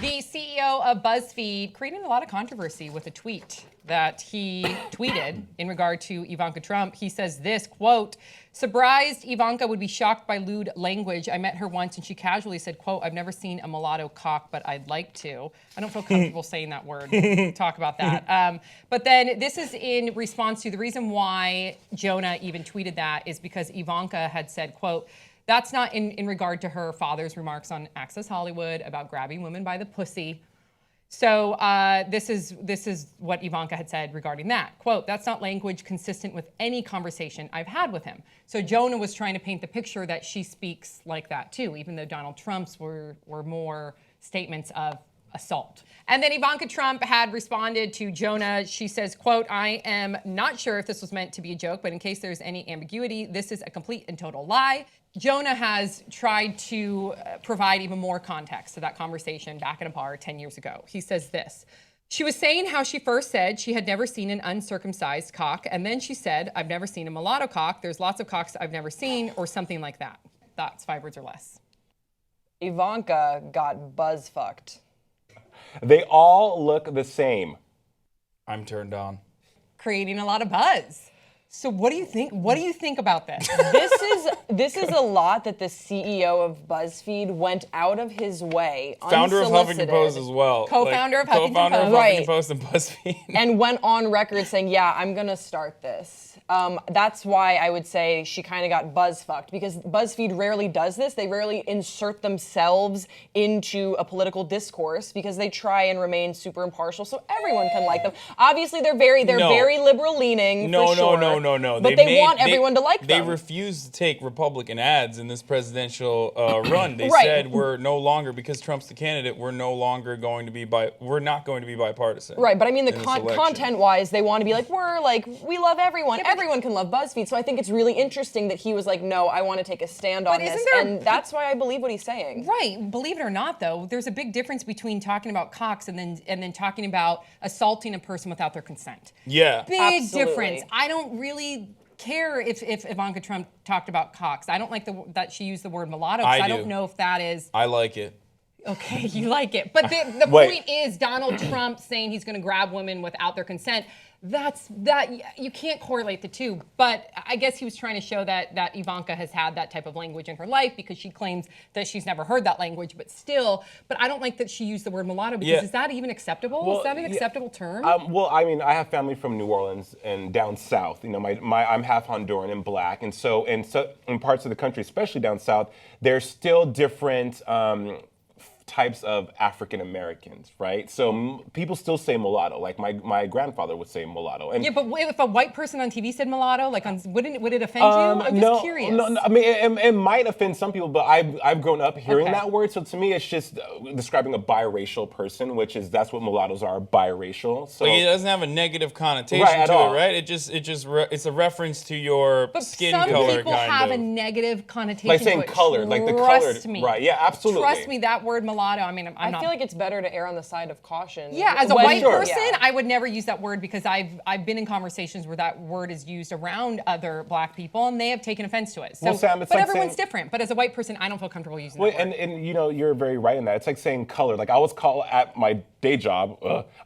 The CEO of Buzzfeed creating a lot of controversy with a tweet that he tweeted in regard to Ivanka Trump. He says this, quote, "Surprised Ivanka would be shocked by lewd language. I met her once and she casually said, quote, I've never seen a mulatto cock, but I'd like to." I don't feel comfortable saying that word. We'll talk about that. But then this is in response to the reason why Jonah even tweeted that is because Ivanka had said, quote, "That's not in regard to her father's remarks on Access Hollywood about grabbing women by the pussy." So this is what Ivanka had said regarding that. Quote, "That's not language consistent with any conversation I've had with him." So Jonah was trying to paint the picture that she speaks like that too, even though Donald Trump's were more statements of assault. And then Ivanka Trump had responded to Jonah. She says, quote, "I am not sure if this was meant to be a joke, but in case there's any ambiguity, this is a complete and total lie." Jonah has tried to provide even more context to that conversation back in a bar 10 years ago. He says this, "She was saying how she first said she had never seen an uncircumcised cock, and then she said, I've never seen a mulatto cock. There's lots of cocks I've never seen," or something like that. Thoughts, 5 words or less. Ivanka got buzz fucked. They all look the same. I'm turned on. Creating a lot of buzz. So what do you think? What do you think about this? This is a lot that the CEO of Buzzfeed went out of his way, Founder of unsolicited, Huffington Post as well. Co-founder of Huffington Co-founder of Post. Huffington Right. Post and BuzzFeed. and went on record saying, "Yeah, I'm gonna start this." That's why I would say she kind of got buzz fucked, because BuzzFeed rarely does this. They rarely insert themselves into a political discourse because they try and remain super impartial so everyone can like them. Obviously, they're very liberal leaning. No. But they want everyone to like them. They refused to take Republican ads in this presidential run. They Right. said we're no longer, because Trump's the candidate, we're not going to be bipartisan. Right, but I mean, the in this election. content-wise, they want to be like, we love everyone. Everyone can love BuzzFeed. So I think it's really interesting that he was like, no, I want to take a stand on this. And that's why I believe what he's saying. Right. Believe it or not, though, there's a big difference between talking about cocks and then talking about assaulting a person without their consent. Yeah. Big Absolutely. difference. I don't really care if Ivanka Trump talked about cocks. I don't like that she used the word mulatto, because I don't know if that is... I like it. Okay, you like it. But the point is Donald Trump saying he's going to grab women without their consent. You can't correlate the two. But I guess he was trying to show that Ivanka has had that type of language in her life because she claims that she's never heard that language. But I don't like that she used the word mulatto, because is that even acceptable? Well, is that an acceptable term? Well, I mean, I have family from New Orleans and down south. You know, I'm half Honduran and black, and so in parts of the country, especially down south, there's still different types of African Americans, right? So people still say mulatto. Like my grandfather would say mulatto. And yeah, but if a white person on TV said mulatto, would it offend you? I'm just curious. No, I mean, it might offend some people, but I've grown up hearing that word. So to me, it's just describing a biracial person, that's what mulattoes are, biracial. So it doesn't have a negative connotation Right, at to all. it, right? It's a reference to your skin color, some people have a negative connotation like saying to it. colored, like the colored. Trust me. Right, yeah, absolutely. Trust me, that word mulatto, I mean, I feel like it's better to err on the side of caution. Yeah, as a white person, Yeah. I would never use that word, because I've been in conversations where that word is used around other black people, and they have taken offense to it. So, Well, Sam, it's but like everyone's saying- different. But as a white person, I don't feel comfortable using that word. And you know, you're very right in that. It's like saying color. Like I was called at my day job,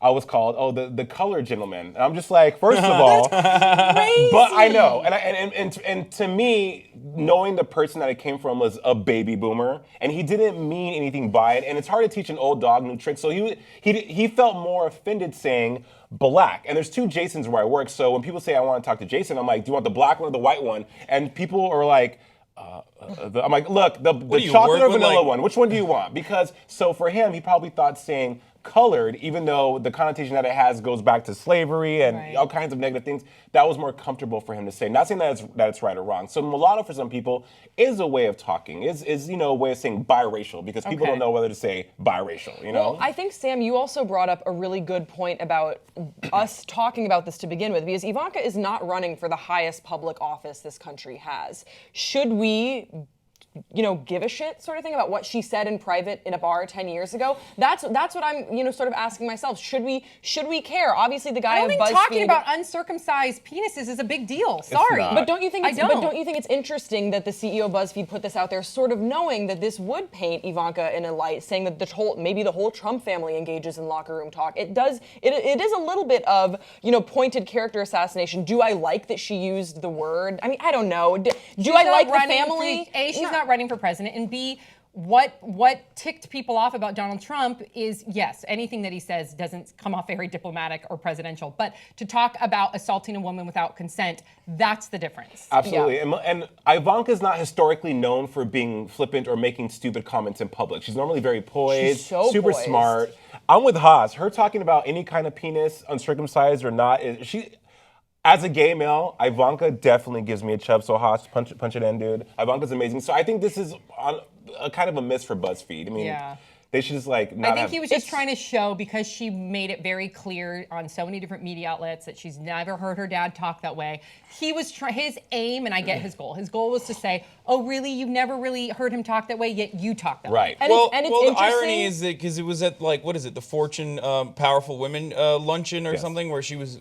I was called, the color gentleman. And I'm just like, first of all, Crazy. but I know, and to me, knowing the person that it came from was a baby boomer, and he didn't mean anything by it. And it's hard to teach an old dog new tricks. So he felt more offended saying black. And there's 2 Jasons where I work. So when people say I want to talk to Jason, I'm like, do you want the black one or the white one? And people are like, I'm like, look, the chocolate or vanilla one, which one do you want? Because, so for him, he probably thought saying colored, even though the connotation that it has goes back to slavery and all kinds of negative things, that was more comfortable for him to say. Not saying that it's right or wrong. So mulatto for some people is a way of talking, is a way of saying biracial, because people don't know whether to say biracial, you know? Well, I think, Sam, you also brought up a really good point about us talking about this to begin with, because Ivanka is not running for the highest public office this country has. Should we give a shit sort of thing about what she said in private in a bar 10 years ago? That's what I'm, sort of asking myself. Should we care? Obviously, the guy I don't of think BuzzFeed. talking about uncircumcised penises is a big deal. Sorry. not. But don't you think? I don't. But don't you think it's interesting that the CEO of BuzzFeed put this out there, sort of knowing that this would paint Ivanka in a light, saying that maybe the whole Trump family engages in locker room talk. It does. It is a little bit of pointed character assassination. Do I like that she used the word? I mean, I don't know. Do I like the family? A, she's not running for president, and B, what ticked people off about Donald Trump is, yes, anything that he says doesn't come off very diplomatic or presidential, but to talk about assaulting a woman without consent, that's the difference. Absolutely. And Ivanka's not historically known for being flippant or making stupid comments in public. She's normally very poised, She's so super poised. smart. I'm with Haas. Her talking about any kind of penis, uncircumcised or not, as a gay male, Ivanka definitely gives me a chub. So Haas, punch it in, dude. Ivanka's amazing. So I think this is a kind of a miss for BuzzFeed. I mean, they should just not I think he was just trying to show, because she made it very clear on so many different media outlets that she's never heard her dad talk that way. He was his aim, and I get his goal. His goal was to say, "Oh, really? You've never really heard him talk that way, yet you talk that way." Right. And Well, it's the interesting. irony is that because it was at the Fortune Powerful Women luncheon or something, where she was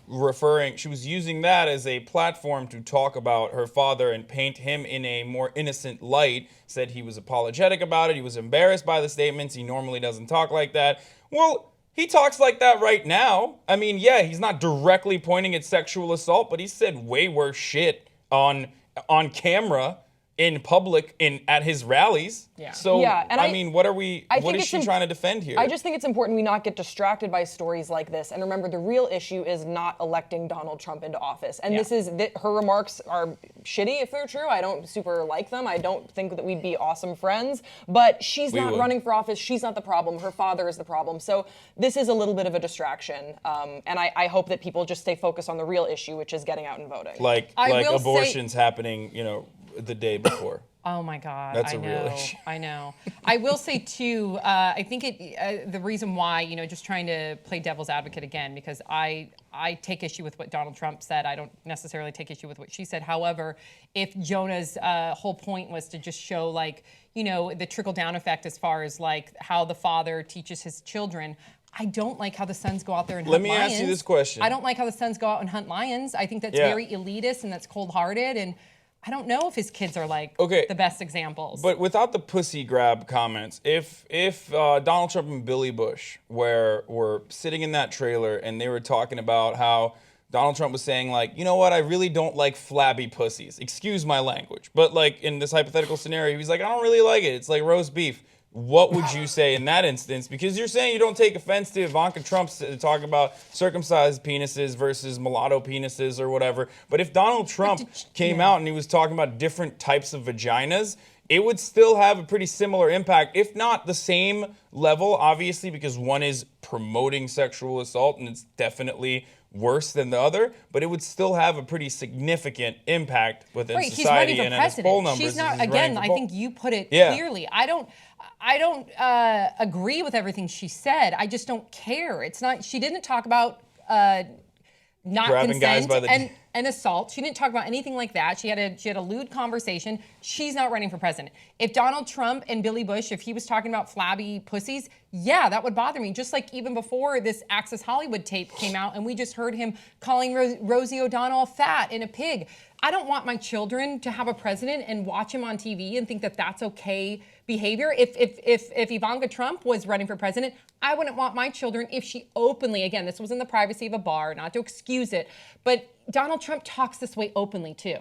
using that as a platform to talk about her father and paint him in a more innocent light. Said he was apologetic about it. He was embarrassed by the statements. He normally doesn't talk like that. Well, he talks like that right now. I mean, yeah, he's not directly pointing at sexual assault, but he said way worse shit on camera in public at his rallies. Yeah. So Yeah, and I mean, what is she trying to defend here? I just think it's important we not get distracted by stories like this. And remember, the real issue is not electing Donald Trump into office. And her remarks are shitty if they're true. I don't super like them. I don't think that we'd be awesome friends. But she's not running for office. She's not the problem. Her father is the problem. So this is a little bit of a distraction. And I hope that people just stay focused on the real issue, which is getting out and voting. like will abortions happening, the day before. Oh my God! That's a real issue. I know. I will say too. I think the reason why, just trying to play devil's advocate again, because I take issue with what Donald Trump said. I don't necessarily take issue with what she said. However, if Jonah's whole point was to just show the trickle down effect as far as how the father teaches his children. I don't like how the sons go out there and hunt lions. Let me ask you this question. I don't like how the sons go out and hunt lions. I think that's very elitist and that's cold-hearted, and I don't know if his kids are the best examples. But without the pussy grab comments, if Donald Trump and Billy Bush were sitting in that trailer and they were talking about how Donald Trump was saying you know what, I really don't like flabby pussies. Excuse my language. But in this hypothetical scenario, he was like, I don't really like it. It's like roast beef. What would you say in that instance? Because you're saying you don't take offense to Ivanka Trump talking about circumcised penises versus mulatto penises or whatever. But if Donald Trump came out and he was talking about different types of vaginas, it would still have a pretty similar impact, if not the same level, obviously, because one is promoting sexual assault and it's definitely worse than the other, but it would still have a pretty significant impact within society and its poll numbers. She's not, again, I think you put it clearly. I don't agree with everything she said. I just don't care. It's not. She didn't talk about not grabbing consent guys by the and assault. She didn't talk about anything like that. She had a lewd conversation. She's not running for president. If Donald Trump and Billy Bush, if he was talking about flabby pussies, yeah, that would bother me. Just like even before this Access Hollywood tape came out, and we just heard him calling Rosie O'Donnell fat and a pig. I don't want my children to have a president and watch him on TV and think that that's okay behavior. If Ivanka Trump was running for president, I wouldn't want my children, if she openly, again, this was in the privacy of a bar, not to excuse it, but Donald Trump talks this way openly too.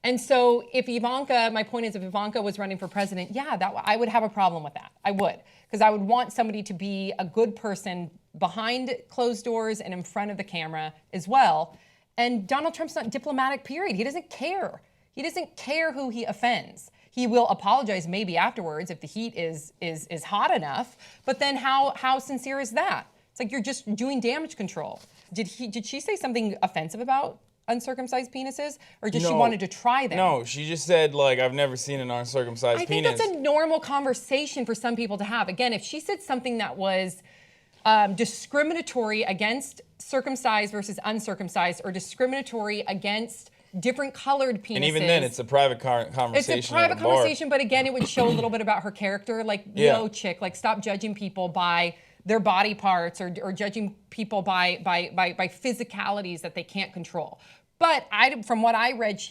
And so my point is, if Ivanka was running for president, I would have a problem with that. I would, because I would want somebody to be a good person behind closed doors and in front of the camera as well. And Donald Trump's not diplomatic, period. He doesn't care. He doesn't care who he offends. He will apologize maybe afterwards if the heat is hot enough. But then how sincere is that? It's like you're just doing damage control. Did she say something offensive about uncircumcised penises, or just she wanted to try them? No, she just said I've never seen an uncircumcised penis. I think that's a normal conversation for some people to have. Again, if she said something that was discriminatory against circumcised versus uncircumcised, or discriminatory against different colored penises. And even then, it's a private conversation. It's a private at a bar. conversation, but again, it would show a little bit about her character. Like, Yeah. yo, chick, like, stop judging people by their body parts or judging people by physicalities that they can't control. But from what I read,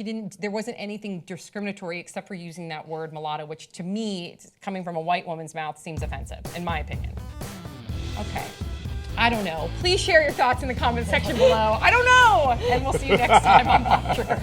there wasn't anything discriminatory except for using that word mulatto, which to me, it's coming from a white woman's mouth, seems offensive, in my opinion. Okay. I don't know. Please share your thoughts in the comment section below. I don't know. And we'll see you next time on Pop Trigger.